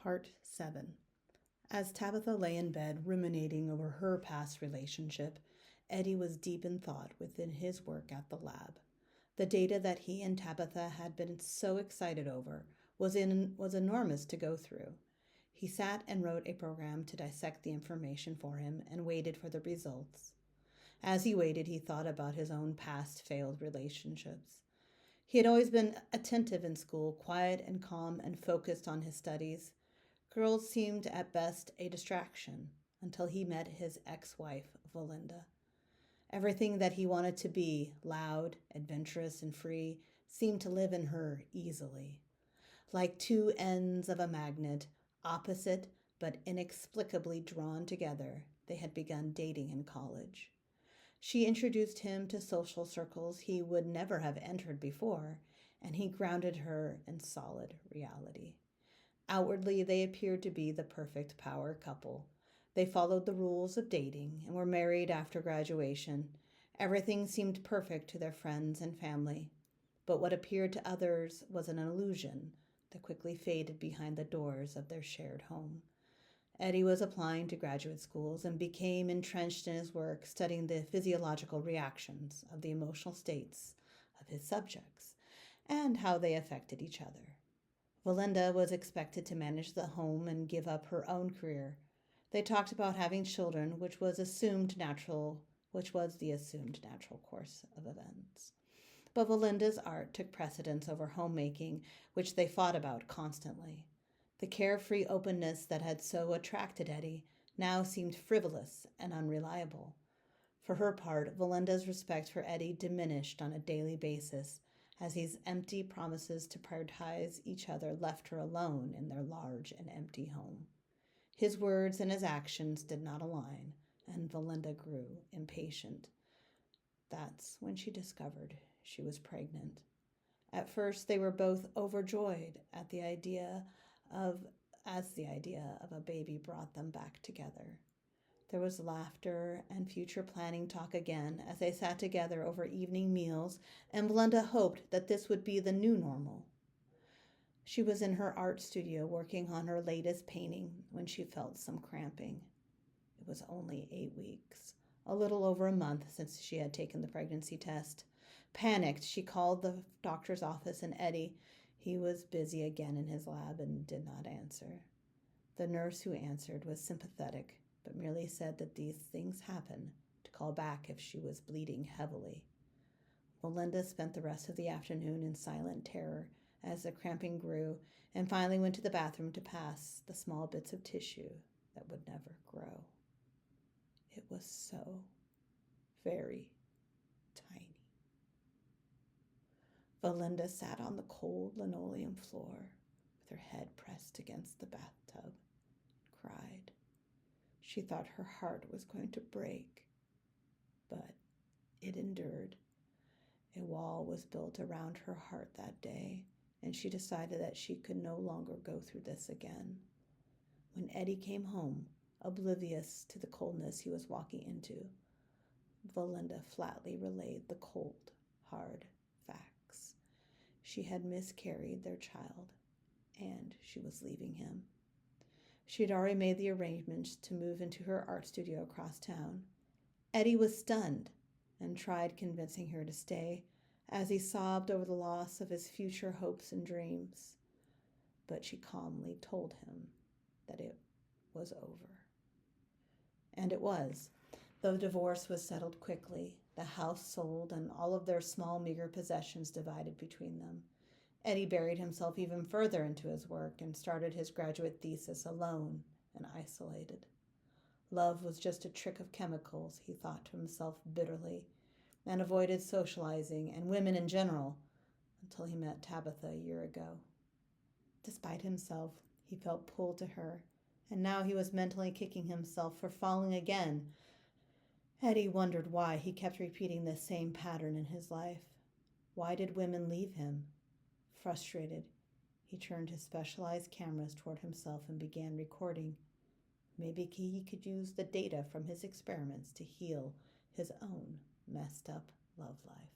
Part 7. As Tabitha lay in bed ruminating over her past relationship, Eddie was deep in thought within his work at the lab. The data that he and Tabitha had been so excited over was enormous to go through. He sat and wrote a program to dissect the information for him and waited for the results. As he waited, he thought about his own past failed relationships. He had always been attentive in school, quiet and calm and focused on his studies. Girls seemed at best a distraction until he met his ex-wife, Valinda. Everything that he wanted to be, loud, adventurous, and free, seemed to live in her easily. Like two ends of a magnet, opposite but inexplicably drawn together, they had begun dating in college. She introduced him to social circles he would never have entered before, and he grounded her in solid reality. Outwardly, they appeared to be the perfect power couple. They followed the rules of dating and were married after graduation. Everything seemed perfect to their friends and family. But what appeared to others was an illusion that quickly faded behind the doors of their shared home. Eddie was applying to graduate schools and became entrenched in his work, studying the physiological reactions of the emotional states of his subjects and how they affected each other. Valinda was expected to manage the home and give up her own career. They talked about having children, which was the assumed natural course of events. But Valinda's art took precedence over homemaking, which they fought about constantly. The carefree openness that had so attracted Eddie now seemed frivolous and unreliable. For her part, Valinda's respect for Eddie diminished on a daily basis, as these empty promises to prioritize each other left her alone in their large and empty home. His words and his actions did not align, and Valinda grew impatient. That's when she discovered she was pregnant. At first, they were both overjoyed as the idea of a baby brought them back together. There was laughter and future planning talk again as they sat together over evening meals, and Valinda hoped that this would be the new normal. She was in her art studio working on her latest painting when she felt some cramping. It was only 8 weeks, a little over a month since she had taken the pregnancy test. Panicked, she called the doctor's office, and Eddie, he was busy again in his lab and did not answer. The nurse who answered was sympathetic, but merely said that these things happen, to call back if she was bleeding heavily. Valinda spent the rest of the afternoon in silent terror as the cramping grew, and finally went to the bathroom to pass the small bits of tissue that would never grow. It was so very tiny. Valinda sat on the cold linoleum floor with her head pressed against the bathtub and cried. She thought her heart was going to break, but it endured. A wall was built around her heart that day, and she decided that she could no longer go through this again. When Eddie came home, oblivious to the coldness he was walking into, Valinda flatly relayed the cold, hard facts. She had miscarried their child, and she was leaving him. She had already made the arrangements to move into her art studio across town. Eddie was stunned and tried convincing her to stay as he sobbed over the loss of his future hopes and dreams. But she calmly told him that it was over. And it was. The divorce was settled quickly, the house sold, and all of their small, meager possessions divided between them. Eddie buried himself even further into his work and started his graduate thesis alone and isolated. Love was just a trick of chemicals, he thought to himself bitterly, and avoided socializing and women in general until he met Tabitha a year ago. Despite himself, he felt pulled to her, and now he was mentally kicking himself for falling again. Eddie wondered why he kept repeating this same pattern in his life. Why did women leave him? Frustrated, he turned his specialized cameras toward himself and began recording. Maybe he could use the data from his experiments to heal his own messed up love life.